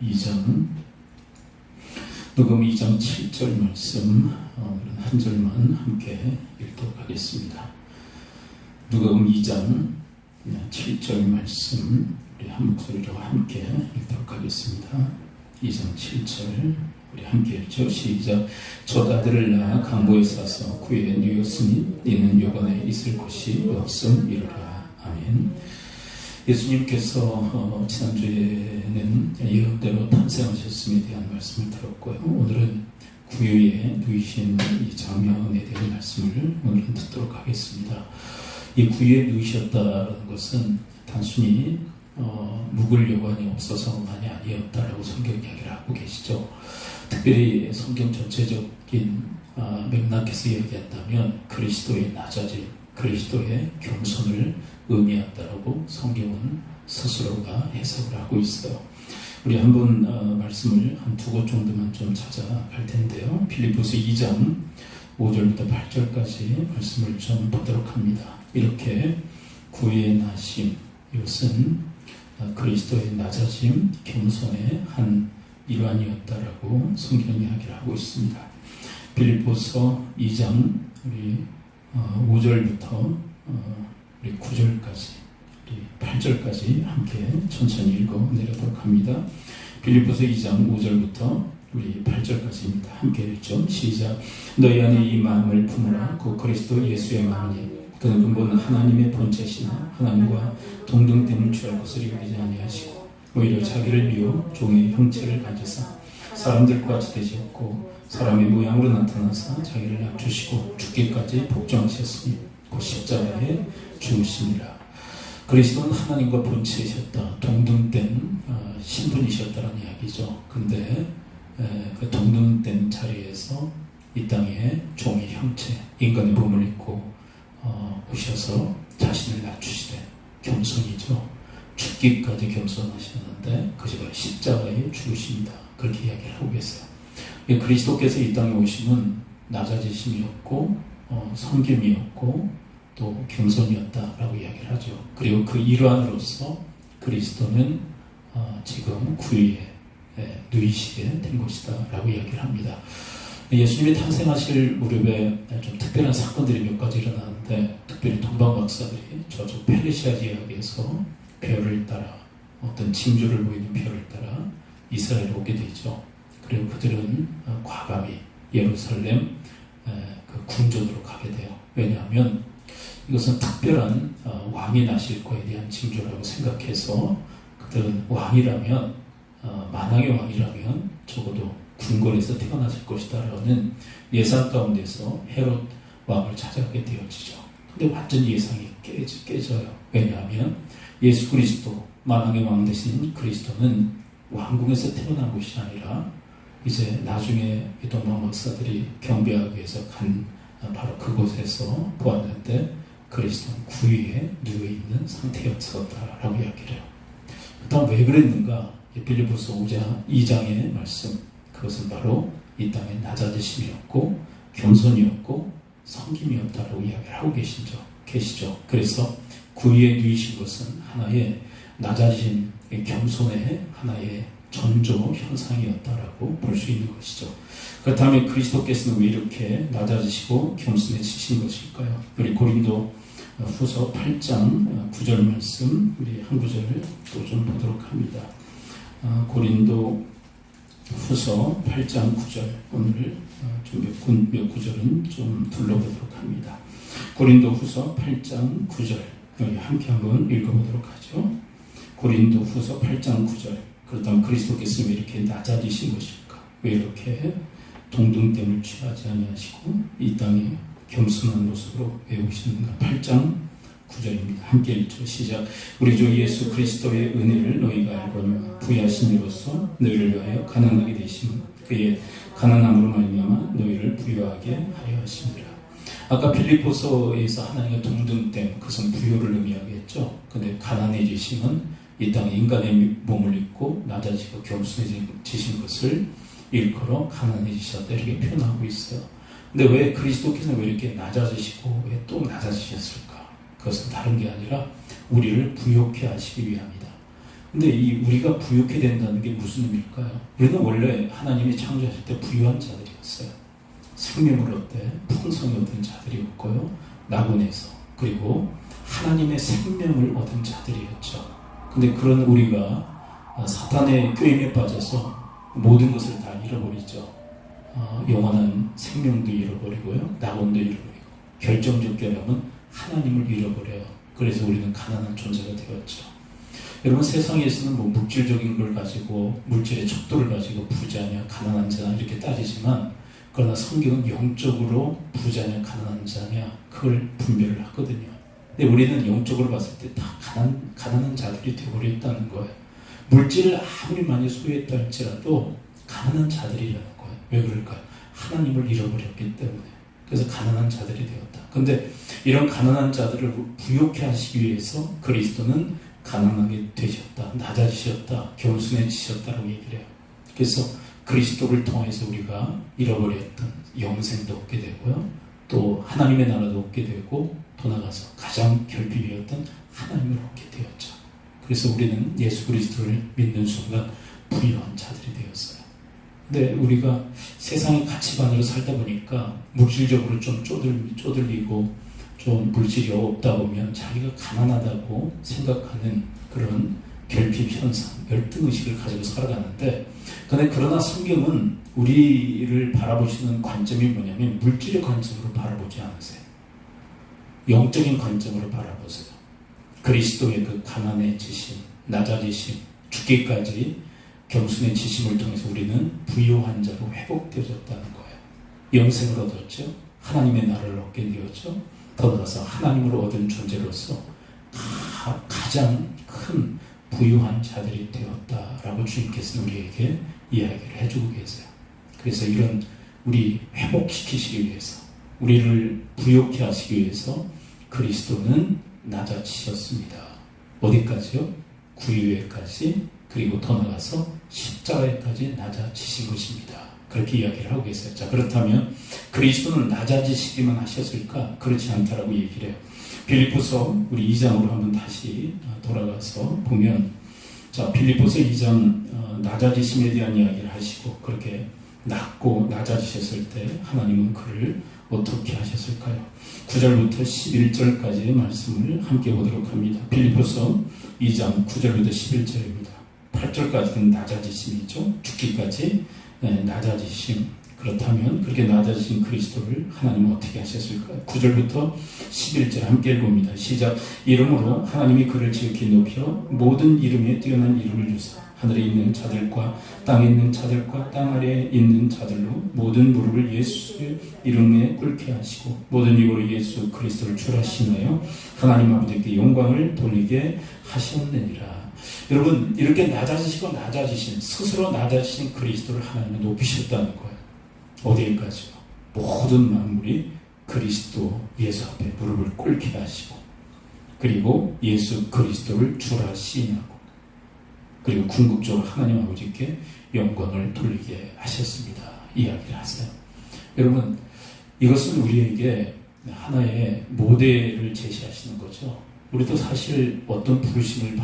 2장 누가복음 2장 7절 말씀 한 절만 함께 읽도록 하겠습니다. 누가복음 2장 7절 말씀 우리 한 목소리로 함께 읽도록 하겠습니다. 2장 7절 우리 함께 읽죠. 시작. 첫 아들을 낳아 강보에 싸서 구에 누웠으니 이는 요관에 있을 곳이 없음이로라. 아멘. 예수님께서 지난주에는 예언대로 탄생하셨음에 대한 말씀을 들었고요. 오늘은 구유에 누이신 이 장면에 대한 말씀을 오늘은 듣도록 하겠습니다. 이 구유에 누이셨다는 것은 단순히 묵을 여관이 없어서만이 아니었다라고 성경 이야기를 하고 계시죠. 특별히 성경 전체적인 맥락에서 이야기한다면 그리스도의 낮아짐, 그리스도의 겸손을 의미한다라고 성경은 스스로가 해석을 하고 있어요. 우리 한번 말씀을 한 두 곳 정도만 좀 찾아갈 텐데요. 빌립보서 2장 5절부터 8절까지 말씀을 좀 보도록 합니다. 이렇게 구의 나심, 이것은 그리스도의 낮아짐, 겸손의 한 일환이었다라고 성경 이야기를 하고 있습니다. 빌립보서 2장 우리 5절부터 우리 9절까지, 우리 8절까지 함께 천천히 읽어 내려도록 합니다. 빌립보서 2장 5절부터 우리 8절까지입니다. 함께 읽죠. 시작. 너희 안에 이 마음을 품으라. 곧 그리스도 예수의 마음이니 그는 근본 하나님의 본체시나 하나님과 동등됨을 취할 것을 여기지 아니하시고 오히려 자기를 비워 종의 형체를 가지사 사람들과 같이 되셨고 사람의 모양으로 나타나사 자기를 낮추시고 죽기까지 복종하셨으니 그 십자가에 죽으시니라. 그리스도는 하나님과 본체이셨다. 동등된 신분이셨다는 이야기죠. 근데 그 동등된 자리에서 이 땅에 종의 형체, 인간의 몸을 입고 오셔서 자신을 낮추시되 겸손이죠. 죽기까지 겸손하셨는데 그것이 바로 십자가에 죽으십니다. 그렇게 이야기를 하고 계세요. 그리스도께서 이 땅에 오심은 낮아지심이었고 섬김이었고 또 겸손이었다라고 이야기를 하죠. 그리고 그 일환으로서 그리스도는 지금 구유에 누이시게 된 것이다라고 이야기를 합니다. 예수님이 탄생하실 무렵에 좀 특별한 사건들이 몇 가지 일어나는데 특별히 동방 박사들이 저쪽 페르시아 지역에서 별을 따라 어떤 징조를 보이는 별을 따라 이스라엘에 오게 되죠. 그리고 그들은 과감히 예루살렘 그 궁전으로 가게 돼요. 왜냐하면 이것은 특별한 왕이 나실 거에 대한 징조라고 생각해서 그들은 왕이라면 만왕의 왕이라면 적어도 궁궐에서 태어나실 것이다 라는 예상 가운데서 헤롯 왕을 찾아가게 되어지죠. 근데 완전히 예상이 깨져요. 왜냐하면 예수 그리스도 만왕의 왕 되신 그리스도는 왕궁에서 태어난 것이 아니라 이제 나중에 동방 박사들이 경배하기 위해서 간 바로 그곳에서 보았는데 그리스도는 구유에 누워있는 상태였었다라고 이야기를 해요. 그 다음 왜 그랬는가? 빌립보서 2장의 말씀, 그것은 바로 이 땅에 낮아지심이었고 겸손이었고 섬김이었다라고 이야기를 하고 계시죠. 그래서 구유에 누이신 것은 하나의 낮아진 겸손의 하나의 전조 현상이었다라고 볼 수 있는 것이죠. 그렇다면 그리스도께서는 왜 이렇게 낮아지시고 겸손해지신 것일까요? 우리 고린도 후서 8장 9절 말씀 우리 한 구절을 또 좀 보도록 합니다. 고린도 후서 8장 9절 오늘 좀 몇 구절은 좀 둘러보도록 합니다. 고린도 후서 8장 9절 여기 함께 한번 읽어보도록 하죠. 고린도 후서 8장 9절. 그렇다면 그리스도께서 왜 이렇게 낮아지신 것일까? 왜 이렇게 동등됨을 취하지 아니하시고 이 땅에 겸손한 모습으로 왜 오시는가? 8장 9절입니다. 함께 읽죠. 시작. 우리 주 예수 그리스도의 은혜를 너희가 알거니와 부유하신 이로써 너희를 위하여 가난하게 되심은 그의 가난함으로 말미암아 너희를 부유하게 하려 하심이라. 아까 필립보서에서 하나님의 동등됨, 그것은 부유를 의미하겠죠. 근데 가난해지심은 이 땅에 인간의 몸을 입고 낮아지고 겸손해지신 것을 일컬어 가난해지셨다 이렇게 표현하고 있어요. 근데 왜 그리스도께서는 왜 이렇게 낮아지시고 왜 또 낮아지셨을까? 그것은 다른 게 아니라 우리를 부욕해 하시기 위함이다. 근데 이 우리가 부유케 된다는 게 무슨 의미일까요? 우리는 원래 하나님이 창조하실 때 부유한 자들이었어요. 생명을 얻되 풍성히 얻은 자들이었고요. 낙원에서 그리고 하나님의 생명을 얻은 자들이었죠. 근데 그런 우리가 사탄의 꾀임에 빠져서 모든 것을 다 잃어버리죠. 영원한 생명도 잃어버리고요. 낙원도 잃어버리고 결정적으로는 하나님을 잃어버려요. 그래서 우리는 가난한 존재가 되었죠. 여러분 세상에서는 뭐 물질적인 걸 가지고 물질의 척도를 가지고 부자냐 가난한 자냐 이렇게 따지지만 그러나 성경은 영적으로 부자냐 가난한 자냐 그걸 분별을 하거든요. 근데 우리는 영적으로 봤을 때 다 가난한 자들이 되어버렸다는 거예요. 물질을 아무리 많이 소유했다 할지라도 가난한 자들이라는 거예요. 왜 그럴까요? 하나님을 잃어버렸기 때문에. 그래서 가난한 자들이 되었다. 근데 이런 가난한 자들을 부욕해 하시기 위해서 그리스도는 가난하게 되셨다, 낮아지셨다, 겸손해지셨다라고 얘기를 해요. 그래서 그리스도를 통해서 우리가 잃어버렸던 영생도 얻게 되고요. 또 하나님의 나라도 얻게 되고 더 나아가서 가장 결핍이었던 하나님을 얻게 되었죠. 그래서 우리는 예수 그리스도를 믿는 순간 부유한 자들이 되었어요. 근데 우리가 세상의 가치관으로 살다 보니까 물질적으로 좀 쪼들리고 좀 물질이 없다 보면 자기가 가난하다고 생각하는 그런 결핍 현상, 열등의식을 가지고 살아가는데 그러나 성경은 우리를 바라보시는 관점이 뭐냐면 물질의 관점으로 바라보지 않으세요. 영적인 관점으로 바라보세요. 그리스도의 그 가난해지심, 낮아지심, 죽기까지 겸손해지심을 통해서 우리는 부유한 자로 회복되어졌다는 거예요. 영생을 얻었죠. 하나님의 나라를 얻게 되었죠. 더 나아가서 하나님으로 얻은 존재로서 가장 큰 부유한 자들이 되었다라고 주님께서는 우리에게 이야기를 해주고 계세요. 그래서 이런 우리 회복시키시기 위해서 우리를 부욕케 하시기 위해서 그리스도는 낮아지셨습니다. 어디까지요? 구유에까지 그리고 더 나아가서 십자가에까지 낮아지신 것입니다. 그렇게 이야기를 하고 계세요. 자, 그렇다면 그리스도는 낮아지시기만 하셨을까? 그렇지 않다라고 얘기를 해요. 빌립보서 우리 2장으로 한번 다시 돌아가서 보면 자, 빌립보서 2장 낮아지심에 대한 이야기를 하시고 그렇게 낮고 낮아지셨을 때 하나님은 그를 어떻게 하셨을까요? 9절부터 11절까지의 말씀을 함께 보도록 합니다. 빌립보서 2장 9절부터 11절입니다. 8절까지는 낮아지심이죠. 죽기까지 낮아지심. 그렇다면 그렇게 낮아지신 그리스도를 하나님은 어떻게 하셨을까요? 9절부터 11절 함께 읽어봅니다. 시작. 이름으로 하나님이 그를 지극히 높여 모든 이름에 뛰어난 이름을 주사 하늘에 있는 자들과 땅에 있는 자들과 땅 아래에 있는 자들로 모든 무릎을 예수의 이름에 꿇게 하시고 모든 입으로 예수 그리스도를 주라 신하여 하나님 아버지께 영광을 돌리게 하셨느니라. 여러분 이렇게 낮아지신 스스로 낮아지신 그리스도를 하나님은 높이셨다는 거예요. 어디에까지요? 모든 만물이 그리스도 예수 앞에 무릎을 꿇게 하시고 그리고 예수 그리스도를 주라 시인하고 그리고 궁극적으로 하나님 아버지께 영광을 돌리게 하셨습니다. 이야기를 하세요. 여러분 이것은 우리에게 하나의 모델을 제시하시는 거죠. 우리도 사실 어떤 부르심을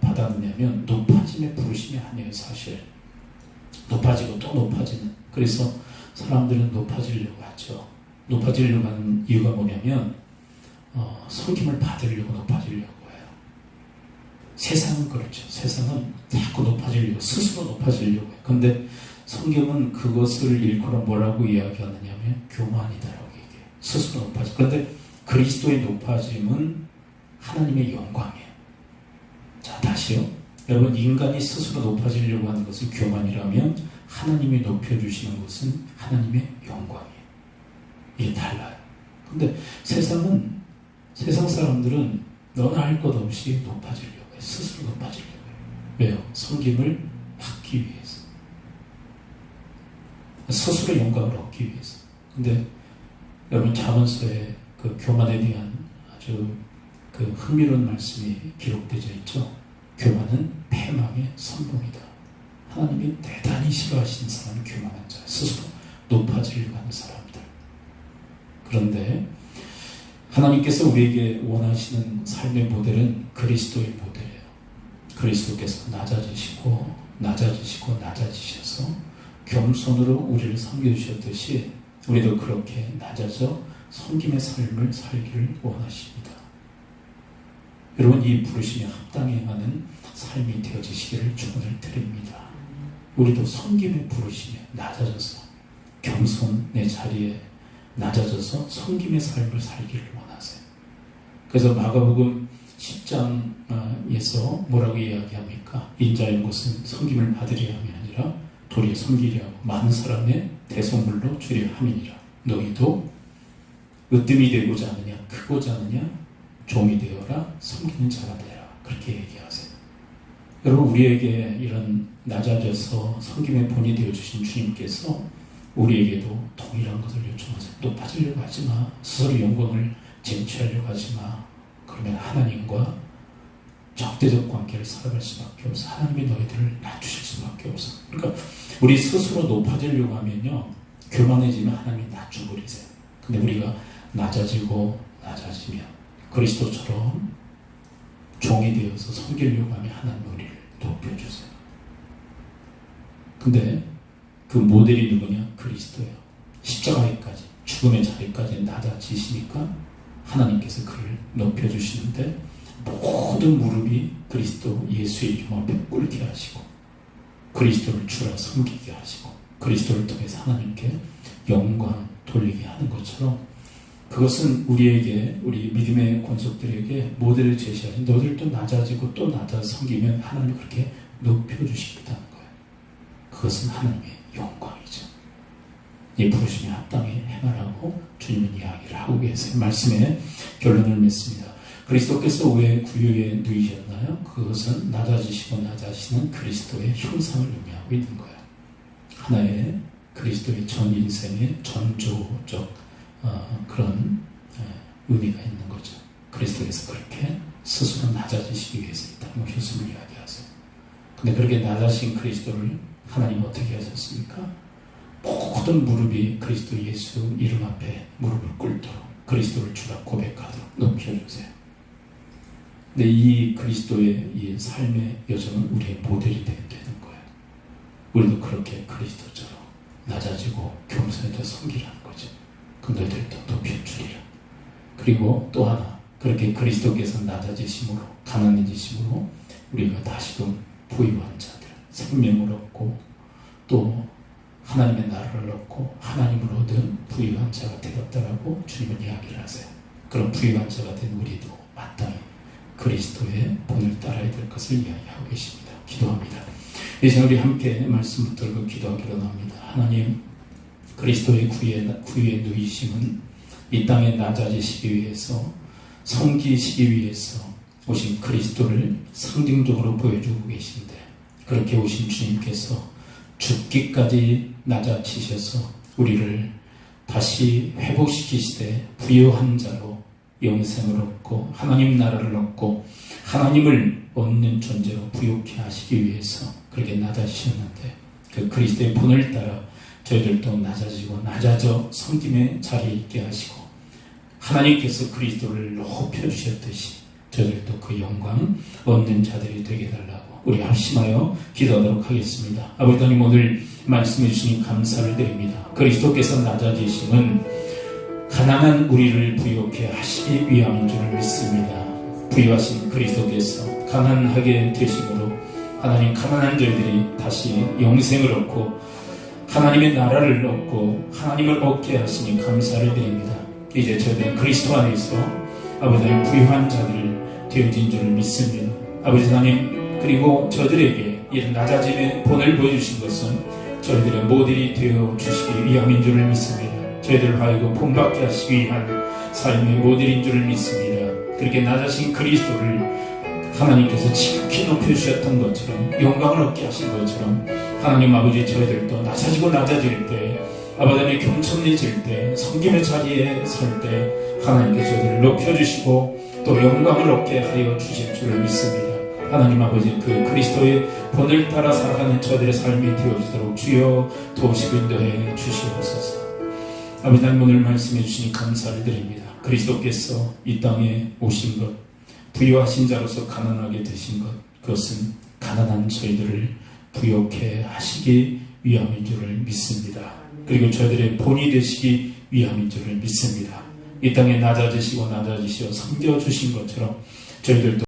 받았느냐면 높아짐의 부르심이 아니에요. 사실 높아지고 또 높아지는. 그래서 사람들은 높아지려고 하죠. 높아지려고 하는 이유가 뭐냐면 섬김을 받으려고 높아지려고 해요. 세상은 그렇죠. 세상은 자꾸 높아지려고 스스로 높아지려고 해요. 그런데 성경은 그것을 일컬어 뭐라고 이야기하느냐면 교만이다라고 얘기해요. 스스로 높아지. 그런데 그리스도의 높아짐은 하나님의 영광이에요. 자, 다시요. 여러분, 인간이 스스로 높아지려고 하는 것은 교만이라면 하나님이 높여주시는 것은 하나님의 영광이에요. 이게 달라요. 근데 세상 사람들은 너나 할 것 없이 높아지려고 해요. 스스로 높아지려고 해요. 왜요? 섬김을 받기 위해서. 스스로 영광을 얻기 위해서. 근데 여러분, 잠언서에 그 교만에 대한 아주 그 흥미로운 말씀이 기록되어 있죠. 교만은 패망의 선봉이다. 하나님이 대단히 싫어하시는 사람은 교만한 자, 스스로 높아지려고 하는 사람들. 그런데 하나님께서 우리에게 원하시는 삶의 모델은 그리스도의 모델이에요. 그리스도께서 낮아지셔서 겸손으로 우리를 섬겨주셨듯이 우리도 그렇게 낮아져 섬김의 삶을 살기를 원하십니다. 여러분, 이 부르심에 합당해 가는 삶이 되어지시기를 축원을 드립니다. 우리도 섬김의 부르심에 낮아져서 겸손의 자리에 낮아져서 섬김의 삶을 살기를 원하세요. 그래서 마가복음 10장에서 뭐라고 이야기합니까? 인자의 것은 섬김을 받으려 함이 아니라 도리어 섬기려 하고 많은 사람의 대속물로 주려 함이니라. 너희도 으뜸이 되고자 하느냐, 크고자 하느냐, 종이 되어라, 섬기는 자가 되라. 그렇게 얘기하세요. 여러분, 우리에게 이런 낮아져서 섬김의 본이 되어주신 주님께서 우리에게도 동일한 것을 요청하세요. 높아지려고 하지 마. 스스로 영광을 쟁취하려고 하지 마. 그러면 하나님과 적대적 관계를 살아갈 수밖에 없어. 하나님이 너희들을 낮추실 수밖에 없어. 그러니까 우리 스스로 높아지려고 하면요, 교만해지면 하나님이 낮춰버리세요. 근데 우리가 낮아지면 그리스도처럼 종이 되어서 섬기려고 하면 하나님 우리를 높여주세요. 근데 그 모델이 누구냐? 그리스도예요. 십자가에까지, 죽음의 자리까지 낮아지시니까 하나님께서 그를 높여주시는데 모든 무릎이 그리스도 예수의 이름 앞에 꿇게 하시고 그리스도를 주라 섬기게 하시고 그리스도를 통해서 하나님께 영광 돌리게 하는 것처럼, 그것은 우리에게, 우리 믿음의 권속들에게 모델을 제시하신, 너희들도 낮아지고 또 낮아서 섬기면 하나님이 그렇게 높여주시겠다는 거예요. 그것은 하나님의 영광이죠. 이 부르심에 합당히 행하라고 주님은 이야기를 하고 계세요. 말씀에 결론을 맺습니다. 그리스도께서 왜 구유에 누이셨나요? 그것은 낮아지시고 낮아지는 그리스도의 형상을 의미하고 있는 거예요. 하나의 그리스도의 전 인생의 전조적 그런 의미가 있는 거죠. 그리스도께서 그렇게 스스로 낮아지시기 위해서 이 땅에 오셨음을 이야기하세요. 근데 그렇게 낮아진 그리스도를 하나님은 어떻게 하셨습니까? 모든 무릎이 그리스도 예수 이름 앞에 무릎을 꿇도록, 그리스도를 주라 고백하도록 높여주세요. 근데 이 그리스도의 이 삶의 여정은 우리의 모델이 되는 거예요. 우리도 그렇게 그리스도처럼 낮아지고 겸손해져 섬기라는 거죠. 그 너희들도 높여주리라. 그리고 또 하나, 그렇게 그리스도께서 낮아지심으로, 가난해지심으로 우리가 다시금 부유한 자들, 생명을 얻고 또 하나님의 나라를 얻고 하나님을 얻은 부유한 자가 되었다라고 주님은 이야기를 하세요. 그런 부유한 자가 된 우리도 마땅히 그리스도의 본을 따라야 될 것을 이야기하고 계십니다. 기도합니다. 이제 우리 함께 말씀 붙들고 기도하기로 합니다. 하나님, 그리스도의 구유에 누이심은 이 땅에 낮아지시기 위해서, 섬기시기 위해서 오신 그리스도를 상징적으로 보여주고 계신데, 그렇게 오신 주님께서 죽기까지 낮아지셔서 우리를 다시 회복시키시되 부유한 자로 영생을 얻고 하나님 나라를 얻고 하나님을 얻는 존재로 부유케 하시기 위해서 그렇게 낮아지셨는데, 그 그리스도의 본을 따라 저희들도 낮아져 섬김의 자리에 있게 하시고 하나님께서 그리스도를 높여주셨듯이 저희들도 그 영광 얻는 자들이 되게 달라고 우리 합심하여 기도하도록 하겠습니다. 아버지 하나님, 오늘 말씀해 주시니 감사를 드립니다. 그리스도께서 낮아지심은 가난한 우리를 부유케 하시기 위함인 줄을 믿습니다. 부유하신 그리스도께서 가난하게 되심으로 하나님, 가난한 저희들이 다시 영생을 얻고 하나님의 나라를 얻고 하나님을 얻게 하시니 감사를 드립니다. 이제 저희들은 그리스도 안에서 아버지 하나님 부유한 자들 되어진 줄을 믿습니다. 아버지 하나님, 그리고 저들에게 이런 낮아짐의 본을 보여주신 것은 저희들의 모델이 되어 주시기 위함인 줄을 믿습니다. 저희들을 하여금 본받게 하시기 위한 삶의 모델인 줄을 믿습니다. 그렇게 낮아진 그리스도를 하나님께서 지극히 높여주셨던 것처럼, 영광을 얻게 하신 것처럼 하나님 아버지, 저희들도 낮아질 때, 아버지 하나님 겸손해질 때, 섬김의 자리에 설 때 하나님께서 저희들을 높여주시고 또 영광을 얻게 하여 주실 줄을 믿습니다. 하나님 아버지, 그 그리스도의 본을 따라 살아가는 저들의 삶이 되어지도록 주여 도우시고 인도해 주시옵소서. 아버지 하나님, 오늘 말씀해 주시니 감사를 드립니다. 그리스도께서 이 땅에 오신 것, 부유하신 자로서 가난하게 되신 것, 그것은 가난한 저희들을 부욕해 하시기 위함인 줄을 믿습니다. 그리고 저희들의 본이 되시기 위함인 줄을 믿습니다. 이 땅에 낮아지시고 낮아지시어 섬겨주신 것처럼 저희들도